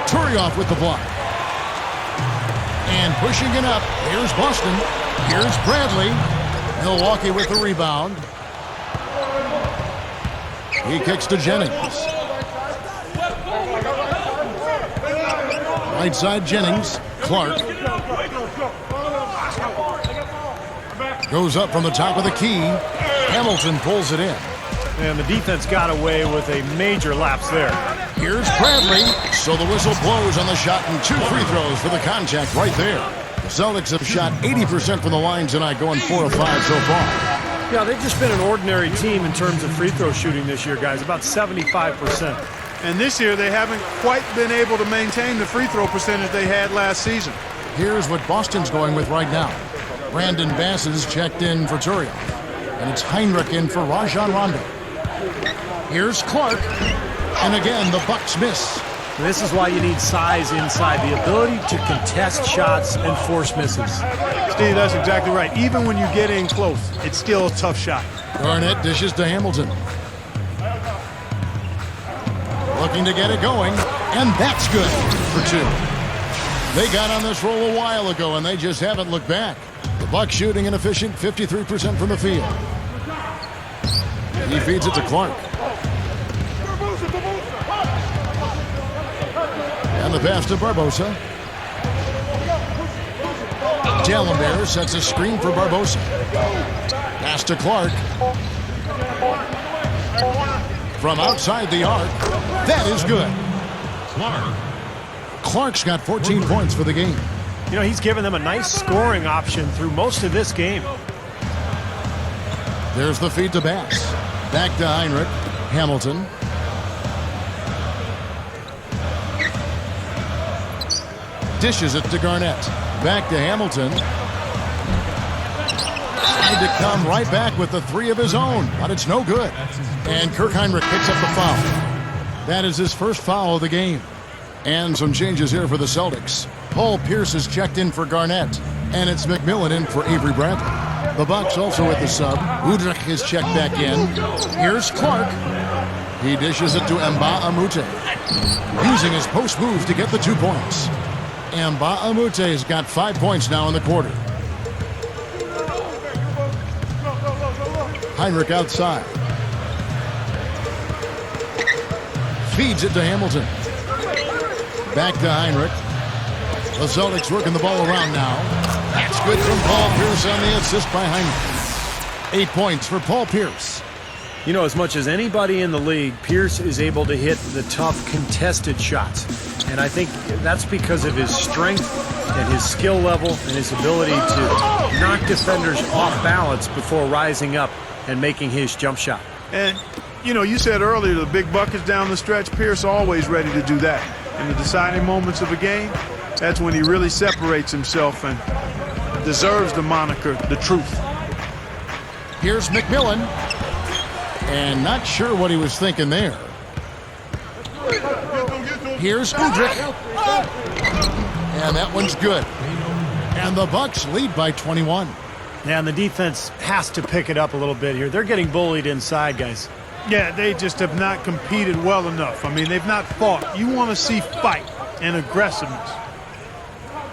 Turioff with the block. And pushing it up. Here's Boston. Here's Bradley. Milwaukee with the rebound. He kicks to Jennings. Right side Jennings. Clark. Goes up from the top of the key. Hamilton pulls it in. And the defense got away with a major lapse there. Here's Bradley. So the whistle blows on the shot and 2 free throws for the contact right there. The Celtics have shot 80% from the line tonight, going 4 of 5 so far. Yeah, they've just been an ordinary team in terms of free throw shooting this year, guys, about 75%. And this year they haven't quite been able to maintain the free throw percentage they had last season. Here's what Boston's going with right now. Brandon Bass is checked in for Turiaf. And it's Heinrich in for Rajon Rondo. Here's Clark. And again, the Bucks miss. This is why you need size inside, the ability to contest shots and force misses. Steve, that's exactly right. Even when you get in close, it's still a tough shot. Garnett dishes to Hamilton. Looking to get it going, and that's good for 2. They got on this roll a while ago, and they just haven't looked back. The Bucks shooting an efficient 53% from the field. He feeds it to Clark. And the pass to Barbosa. Dallenberg sets a screen for Barbosa. Pass to Clark. From outside the arc. That is good. Clark's got 14 points for the game. You know, he's given them a nice scoring option through most of this game. There's the feed to Bass. Back to Heinrich. Hamilton. Dishes it to Garnett. Back to Hamilton. Tried to come right back with the 3 of his own, but it's no good. And Kirk Heinrich picks up the foul. That is his first foul of the game. And some changes here for the Celtics. Paul Pierce is checked in for Garnett. And it's McMillan in for Avery Bradley. The Bucks also with the sub. Udrich is checked back in. Here's Clark. He dishes it to Nba2K13. Using his post move to get the 2 points. Nba2K13 has got 5 points now in the quarter. Heinrich outside. Feeds it to Hamilton. Back to Heinrich. The Celtics working the ball around now. That's good from Paul Pierce on the assist by Heinrich. 8 points for Paul Pierce. You know, as much as anybody in the league, Pierce is able to hit the tough contested shots. And I think that's because of his strength and his skill level and his ability to knock defenders off balance before rising up and making his jump shot. And, you know, you said earlier the big buckets down the stretch. Pierce always ready to do that. In the deciding moments of a game, that's when he really separates himself and deserves the moniker, the truth. Here's McMillan. And not sure what he was thinking there. Here's Udrich. And that one's good. And the Bucks lead by 21. Yeah, and the defense has to pick it up a little bit here. They're getting bullied inside, guys. Yeah, they just have not competed well enough. I mean, they've not fought. You want to see fight and aggressiveness.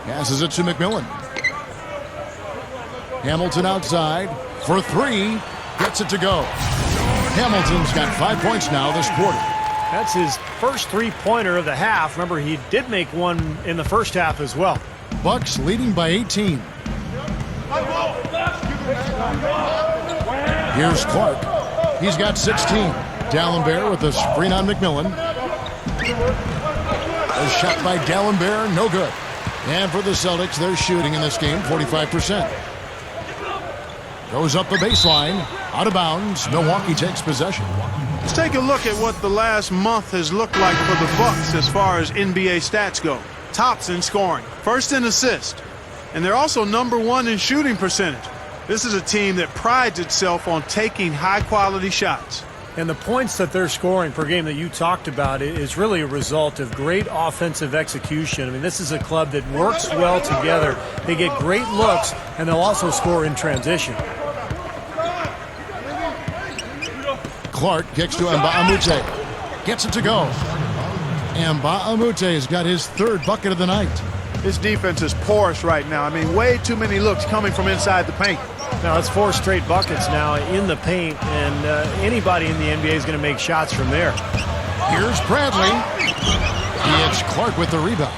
Passes it to McMillan. Hamilton outside for 3. Gets it to go. Hamilton's got 5 points now this quarter. That's his first three-pointer of the half. Remember, he did make one in the first half as well. Bucks leading by 18. Here's Clark. He's got 16. Dallenberg with a screen on McMillan. A shot by Dallenberg, no good. And for the Celtics, they're shooting in this game 45%. Goes up the baseline, out of bounds. Milwaukee takes possession. Let's take a look at what the last month has looked like for the Bucks as far as NBA stats go. Tops in scoring, first in assists, and they're also #1 in shooting percentage. This is a team that prides itself on taking high-quality shots. And the points that they're scoring per game that you talked about is really a result of great offensive execution. I mean, this is a club that works well together. They get great looks, and they'll also score in transition. Clark kicks to Nba2K13. Gets it to go. Nba2K13 has got his 3rd bucket of the night. This defense is porous right now. I mean, way too many looks coming from inside the paint. Now, it's 4 straight buckets now in the paint, and anybody in the NBA is going to make shots from there. Here's Bradley. It's Clark with the rebound.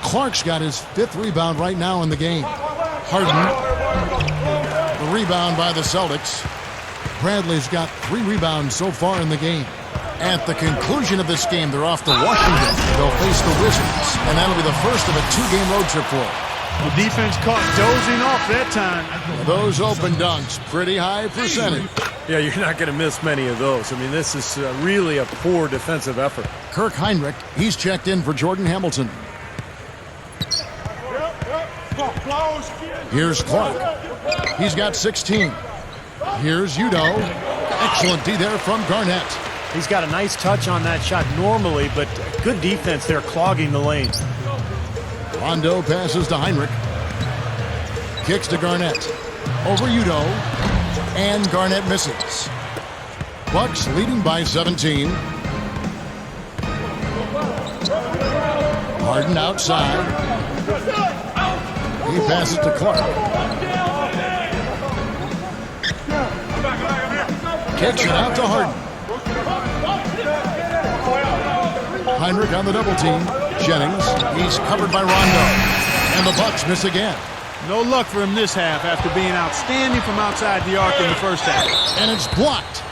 Clark's got his 5th rebound right now in the game. Harden. The rebound by the Celtics. Bradley's got 3 rebounds so far in the game. At the conclusion of this game, they're off to Washington. They'll face the Wizards, and that'll be the first of a 2-game road trip for them. The defense caught dozing off that time. Those open dunks, pretty high percentage. Yeah, you're not going to miss many of those. I mean, this is really a poor defensive effort. Kirk Heinrich, he's checked in for Jordan Hamilton. Here's Clark. He's got 16. Here's Udo. Excellent D there from Garnett. He's got a nice touch on that shot normally, but good defense there clogging the lane. Rondo passes to Heinrich. Kicks to Garnett. Over Udo. And Garnett misses. Bucks leading by 17. Harden outside. He passes to Clark. Kicks it out to Harden. Heinrich on the double team. Jennings, he's covered by Rondo. And the Bucks miss again. No luck for him this half after being outstanding from outside the arc in the first half. And it's blocked.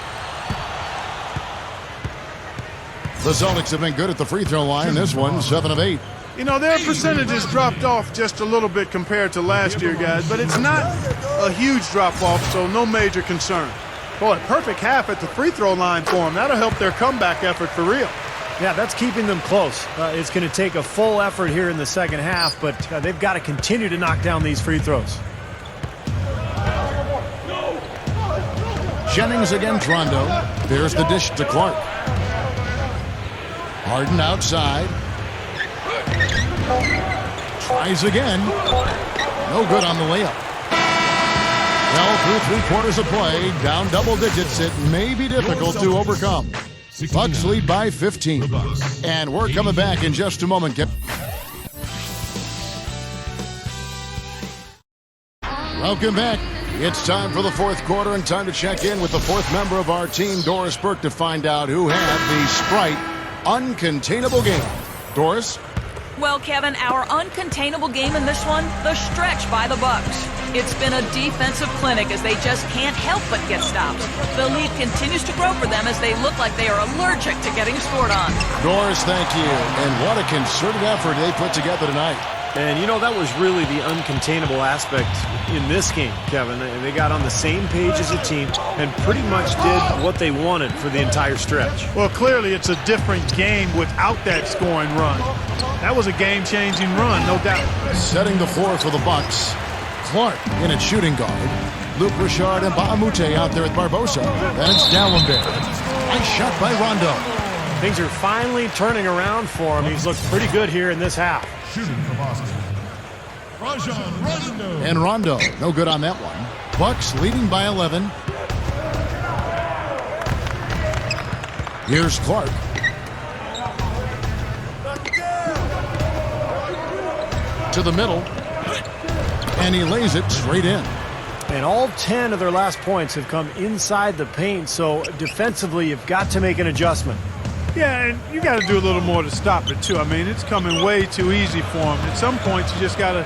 The Celtics have been good at the free throw line. This one, 7 of 8. You know, their percentages dropped off just a little bit compared to last year, guys, but it's not a huge drop-off, so no major concern. Boy, perfect half at the free throw line for them. That'll help their comeback effort for real. Yeah, that's keeping them close. It's going to take a full effort here in the second half, but they've got to continue to knock down these free throws. Jennings against Rondo. There's the dish to Clark. Harden outside. Tries again. No good on the layup. Well, through 3/4 of play, down double digits, it may be difficult to overcome. Bucks lead by 15. And we're coming back in just a moment. Welcome back. It's time for the 4th quarter and time to check in with the 4th member of our team, Doris Burke, to find out who had the Sprite uncontainable game. Doris? Well, Kevin, our uncontainable game in this one, the stretch by the Bucks. It's been a defensive clinic as they just can't help but get stops. The lead continues to grow for them as they look like they are allergic to getting scored on. Doris, thank you. And what a concerted effort they put together tonight. And, you know, that was really the uncontainable aspect in this game, Kevin. They got on the same page as a team and pretty much did what they wanted for the entire stretch. Well, clearly it's a different game without that scoring run. That was a game-changing run, no doubt. Setting the floor for the Bucks. Clark in at shooting guard. Luke Richard and Bahamute out there with Barbosa. Then it's Dallenberg. Nice shot by Rondo. Things are finally turning around for him. He's looked pretty good here in this half. And Rondo, no good on that one. Bucks leading by 11. Here's Clark. To the middle. And he lays it straight in. And all 10 of their last points have come inside the paint, so defensively you've got to make an adjustment. Yeah, and you got to do a little more to stop it, too. I mean, it's coming way too easy for him. At some points, you just got to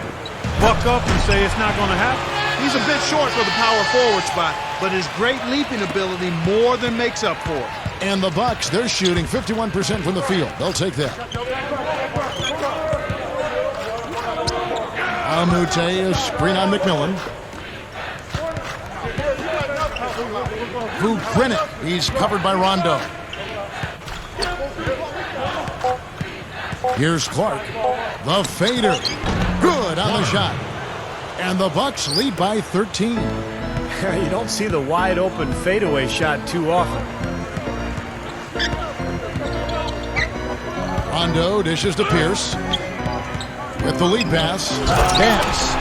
buck up and say it's not going to happen. He's a bit short for the power forward spot, but his great leaping ability more than makes up for it. And the Bucks, they're shooting 51% from the field. They'll take that. Amute, a screen on McMillan. Vukrinnik, he's covered by Rondo. Here's Clark. The fader. Good on the shot. And the Bucks lead by 13. You don't see the wide open fadeaway shot too often. Rondo dishes to Pierce. With the lead pass. Pass.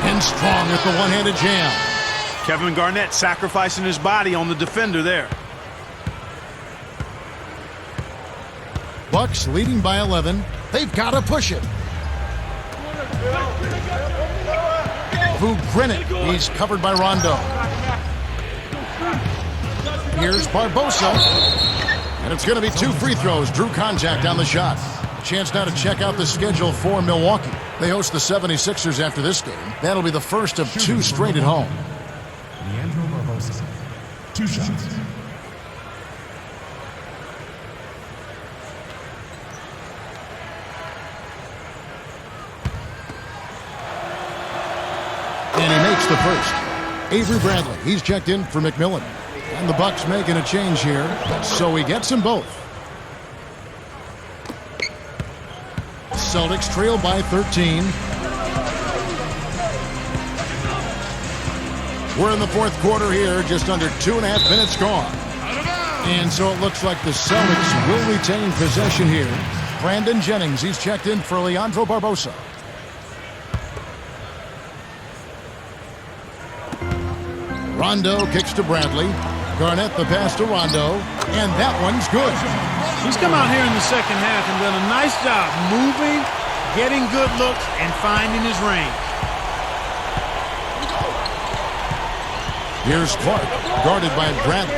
And Strong with the one-handed jam. Kevin Garnett sacrificing his body on the defender there. Bucks leading by 11. They've got to push it. who grin it. He's covered by Rondo. Here's Barbosa. And it's going to be 2 free throws. Drew contact on the shot. Chance now to check out the schedule for Milwaukee. They host the 76ers after this game. That'll be the first of 2 straight at home. 2 shots. And he makes the first. Avery Bradley, he's checked in for McMillan. And the Bucks making a change here, so he gets them both. Celtics trail by 13. We're in the 4th quarter here, just under 2.5 minutes gone. And so it looks like the Celtics will retain possession here. Brandon Jennings, he's checked in for Leandro Barbosa. Rondo kicks to Bradley. Garnett the pass to Rondo, and that one's good. He's come out here in the second half and done a nice job moving, getting good looks, and finding his range. Here's Clark, guarded by Bradley.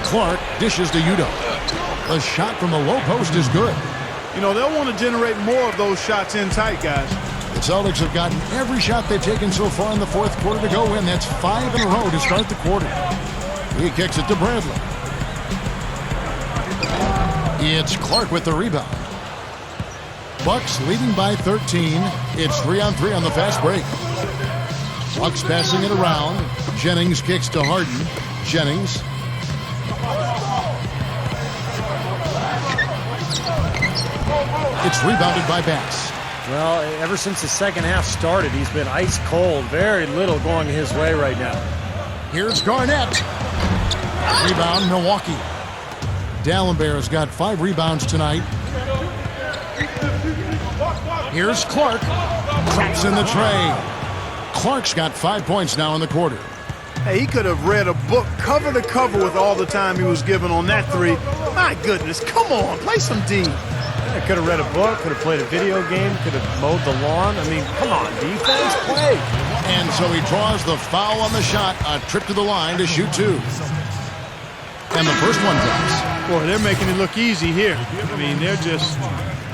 Clark dishes to Udo. The shot from the low post is good. You know, they'll want to generate more of those shots in tight, guys. The Celtics have gotten every shot they've taken so far in the 4th quarter to go in. That's 5 in a row to start the quarter. He kicks it to Bradley. It's Clark with the rebound. Bucks leading by 13. It's 3-on-3 on the fast break. Bucks passing it around. Jennings kicks to Harden. Jennings. It's rebounded by Bass. Well, ever since the second half started, he's been ice cold. Very little going his way right now. Here's Garnett. Rebound, Milwaukee. Dallenberg's got 5 rebounds tonight. Here's Clark. Drops in the tray. Clark's got 5 points now in the quarter. Hey, he could have read a book cover to cover with all the time he was given on that 3. My goodness, come on, play some D. I could have read a book, could have played a video game, could have mowed the lawn. I mean, come on, defense, play. And so he draws the foul on the shot. A trip to the line to shoot 2. And the first one drops. Boy, they're making it look easy here. I mean, they're just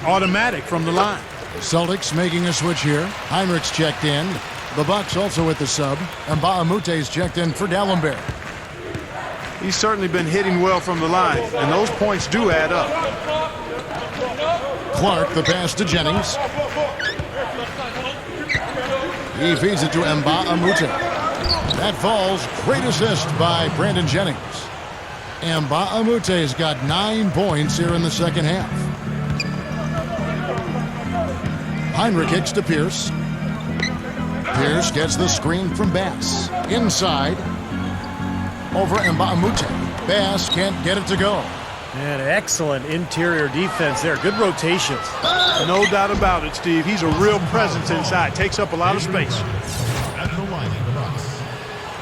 automatic from the line. Celtics making a switch here. Heinrich's checked in. The Bucks also with the sub. And Baamute's checked in for Dallenberg. He's certainly been hitting well from the line, and those points do add up. Clark, the pass to Jennings. He feeds it to Mbah-a-Moute. That falls. Great assist by Brandon Jennings. Mbah-a-Moute's got 9 points here in the second half. Heinrich kicks to Pierce. Pierce gets the screen from Bass. Inside. Over Mbah-a-Moute. Bass can't get it to go. And excellent interior defense there. Good rotations. No doubt about it, Steve. He's a real presence inside. Takes up a lot of space. At the line of the box,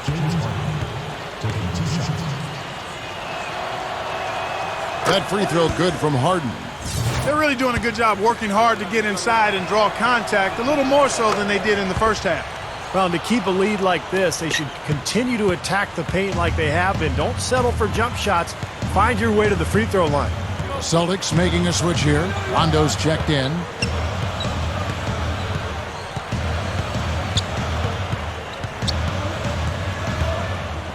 James Harden taking 2 shots. That free throw good from Harden. They're really doing a good job working hard to get inside and draw contact, a little more so than they did in the first half. Well, to keep a lead like this, they should continue to attack the paint like they have been. Don't settle for jump shots. Find your way to the free throw line. Celtics making a switch here. Rondo's checked in.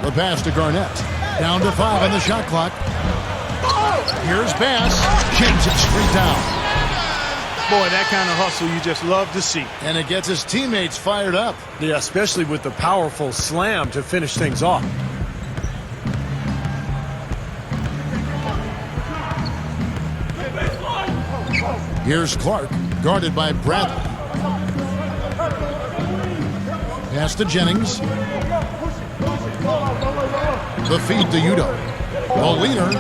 The pass to Garnett. Down to 5 on the shot clock. Here's Bass. Shakes it straight down. Boy, that kind of hustle you just love to see. And it gets his teammates fired up. Yeah, especially with the powerful slam to finish things off. Here's Clark, guarded by Bradley. Pass to Jennings. The feed to Udo. The leader.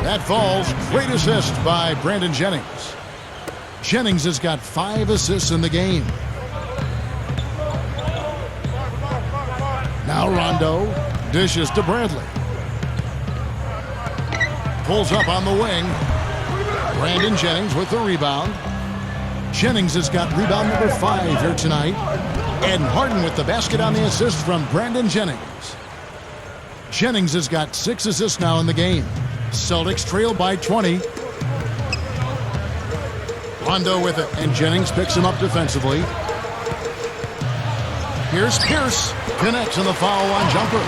That falls. Great assist by Brandon Jennings. Jennings has got 5 assists in the game. Now Rondo dishes to Bradley. Pulls up on the wing. Brandon Jennings with the rebound. Jennings has got rebound number 5 here tonight. And Harden with the basket on the assist from Brandon Jennings. Jennings has got 6 assists now in the game. Celtics trail by 20. Rondo with it, and Jennings picks him up defensively. Here's Pierce. Connects on the foul line jumper.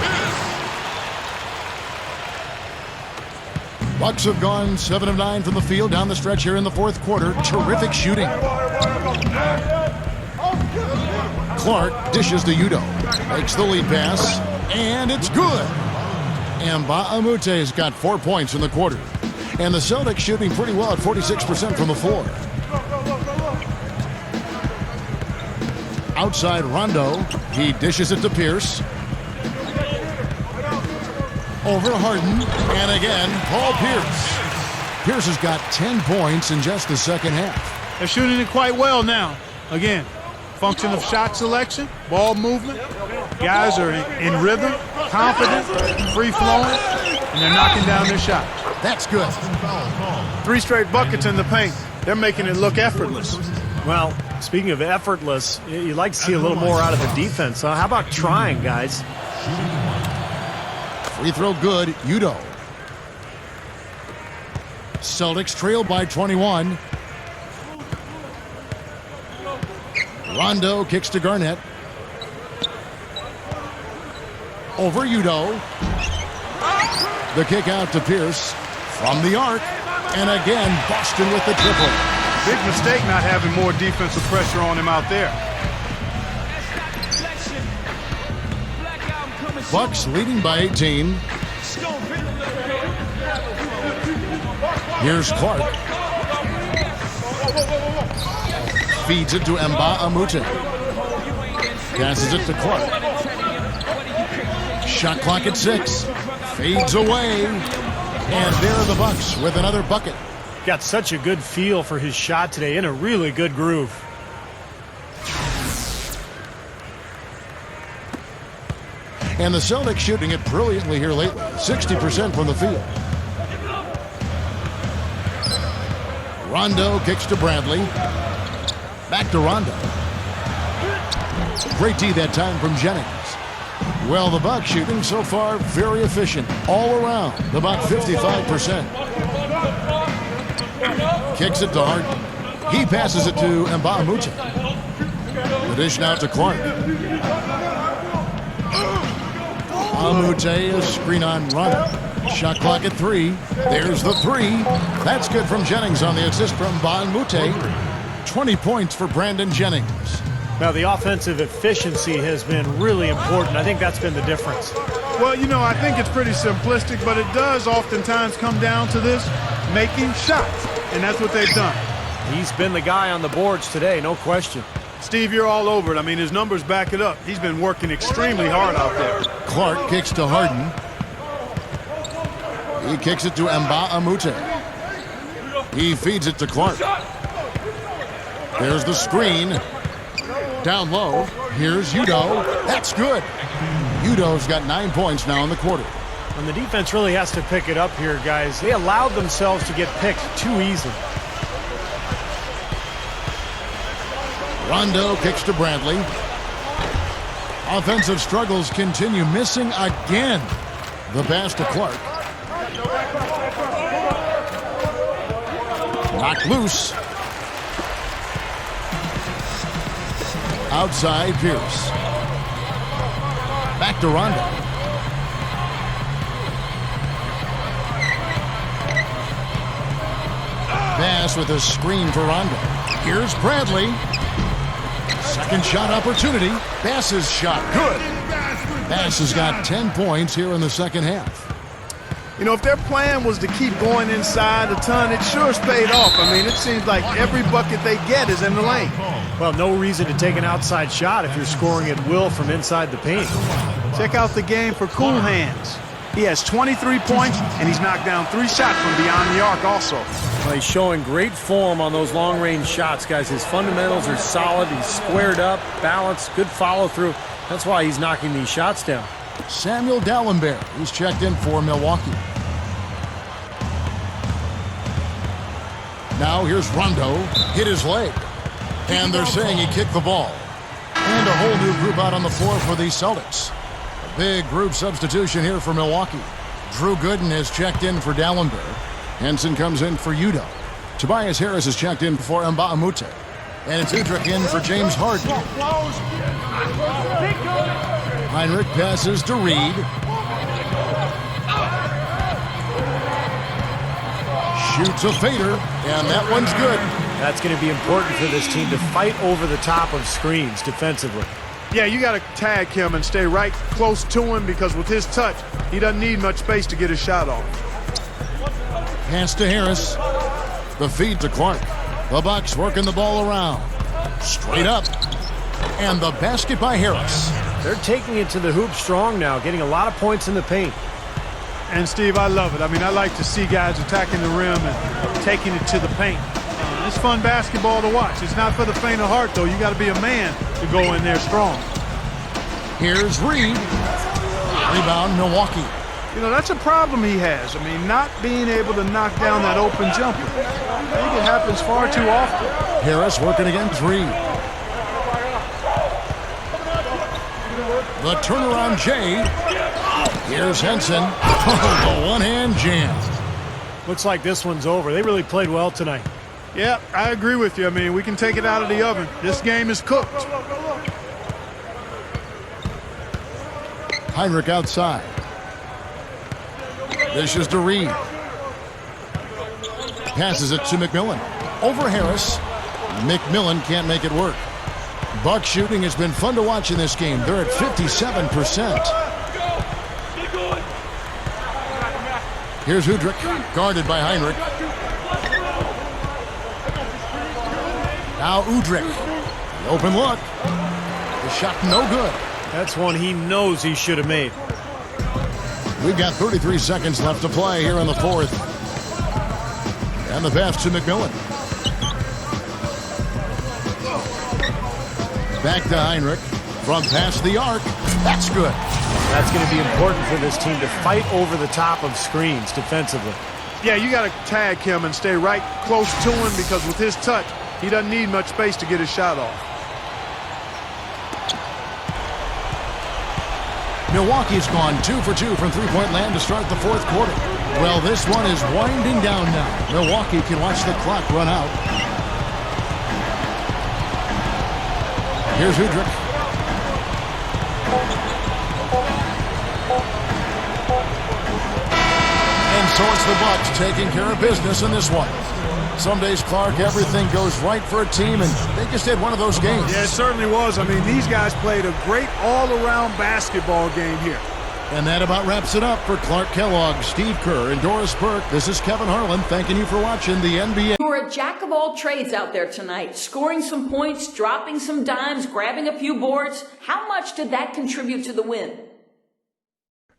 Bucks have gone 7 of 9 from the field down the stretch here in the fourth quarter. Terrific shooting. Clark dishes to Udo. Makes the lead pass, and it's good. Mbah-a-Moute has got 4 points in the quarter. And the Celtics shooting pretty well at 46% from the floor. Outside Rondo. He dishes it to Pierce. Over Harden. And again, Paul Pierce. Pierce has got 10 points in just the second half. They're shooting it quite well now. Again, function of shot selection, ball movement. Guys are in rhythm, confident, free-flowing, and they're knocking down their shots. That's good. 3 straight buckets in the paint. They're making it look effortless. Well, speaking of effortless, you'd like to see a little more out of the defense. How about trying, guys? Free throw good. Udo. Celtics trail by 21. Rondo kicks to Garnett. Over Udo. The kick out to Pierce from the arc. And again, Boston with the triple. Big mistake not having more defensive pressure on him out there. Bucks leading by 18. Here's Clark. Feeds it to Mbah-a-Moute. Passes it to Clark. Shot clock at 6. Fades away. And there are the Bucks with another bucket. Got such a good feel for his shot today, in a really good groove. And the Celtics shooting it brilliantly here lately. 60% from the field. Rondo kicks to Bradley. Back to Rondo. Great D that time from Jennings. Well, the Bucks shooting so far very efficient all around, about 55%. Kicks it to Harden. He passes it to Mbah-a-Moute. The dish now to Clark. Mbah-a-Moute, a screen on Rondo. Shot clock at 3. There's the 3. That's good from Jennings on the assist from Mbah-a-Moute. 20 points for Brandon Jennings. Now, the offensive efficiency has been really important. I think that's been the difference. Well, you know, I think it's pretty simplistic, but it does oftentimes come down to this, making shots. And that's what they've done. He's been the guy on the boards today, no question. Steve, you're all over it. I mean, his numbers back it up. He's been working extremely hard out there. Clark kicks to Harden. He kicks it to Mbah-a-Moute. He feeds it to Clark. There's the screen. Down low. Here's Udo. That's good. Udo's got 9 points now in the quarter. And the defense really has to pick it up here, guys. They allowed themselves to get picked too easily. Rondo kicks to Bradley. Offensive struggles continue. Missing again. The pass to Clark. Knocked loose. Outside Pierce. Back to Rondo. Pass with a screen for Rondo. Here's Bradley. Second shot opportunity. Bass's shot. Good. Bass has got 10 points here in the second half. You know, if their plan was to keep going inside a ton, it sure has paid off. I mean, it seems like every bucket they get is in the lane. Well, no reason to take an outside shot if you're scoring at will from inside the paint. Check out the game for Cool Hands. He has 23 points, and he's knocked down 3 shots from beyond the arc also. Well, he's showing great form on those long-range shots, guys. His fundamentals are solid. He's squared up, balanced, good follow-through. That's why he's knocking these shots down. Samuel Dallenberg, who's checked in for Milwaukee. Now here's Rondo. Hit his leg. And they're saying he kicked the ball. And a whole new group out on the floor for the Celtics. A big group substitution here for Milwaukee. Drew Gooden has checked in for Dallenberg. Henson comes in for Udo. Tobias Harris has checked in for Mbaamute. And it's Udrich in for James Harden. Heinrich passes to Reed. Shoots a fader, and that one's good. That's going to be important for this team to fight over the top of screens defensively. Yeah, you got to tag him and stay right close to him because with his touch, he doesn't need much space to get his shot off. Pass to Harris. The feed to Clark. The Bucks working the ball around. Straight up. And the basket by Harris. They're taking it to the hoop strong now, getting a lot of points in the paint. And, Steve, I love it. I mean, I like to see guys attacking the rim and taking it to the paint. It's fun basketball to watch. It's not for the faint of heart, though. You got to be a man to go in there strong. Here's Reed. Rebound, Milwaukee. You know, that's a problem he has. I mean, not being able to knock down that open jumper. I think it happens far too often. Harris working against Reed. The turnaround Jay. Here's Henson. The one-hand jam. Looks like this one's over. They really played well tonight. Yeah, I agree with you. I mean, we can take it out of the oven. This game is cooked. Heinrich outside. Dishes to Reed. Passes it to McMillan. Over Harris. McMillan can't make it work. Buck shooting has been fun to watch in this game. They're at 57%. Here's Udrich, guarded by Heinrich. Now Udrich. The open look. The shot no good. That's one he knows he should have made. We've got 33 seconds left to play here in the fourth. And the pass to McMillan. Back to Heinrich. From past the arc. That's good. That's going to be important for this team to fight over the top of screens defensively. Yeah, you got to tag him and stay right close to him because with his touch, he doesn't need much space to get his shot off. Milwaukee's gone 2 for 2 from three-point land to start the fourth quarter. Well, this one is winding down now. Milwaukee can watch the clock run out. Here's Udrich. And so it's the Bucks taking care of business in this one. Some days, Clark, everything goes right for a team, and they just had one of those games. Yeah, it certainly was. I mean, these guys played a great all-around basketball game here. And that about wraps it up for Clark Kellogg, Steve Kerr, and Doris Burke. This is Kevin Harlan thanking you for watching the NBA. You're a jack of all trades out there tonight, scoring some points, dropping some dimes, grabbing a few boards. How much did that contribute to the win?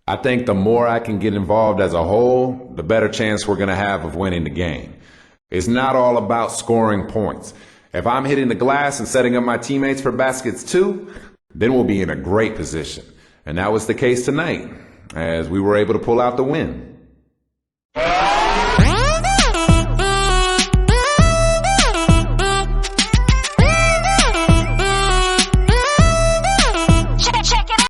I think the more I can get involved as a whole, the better chance we're going to have of winning the game. It's not all about scoring points. If I'm hitting the glass and setting up my teammates for baskets too, then we'll be in a great position. And that was the case tonight, as we were able to pull out the win.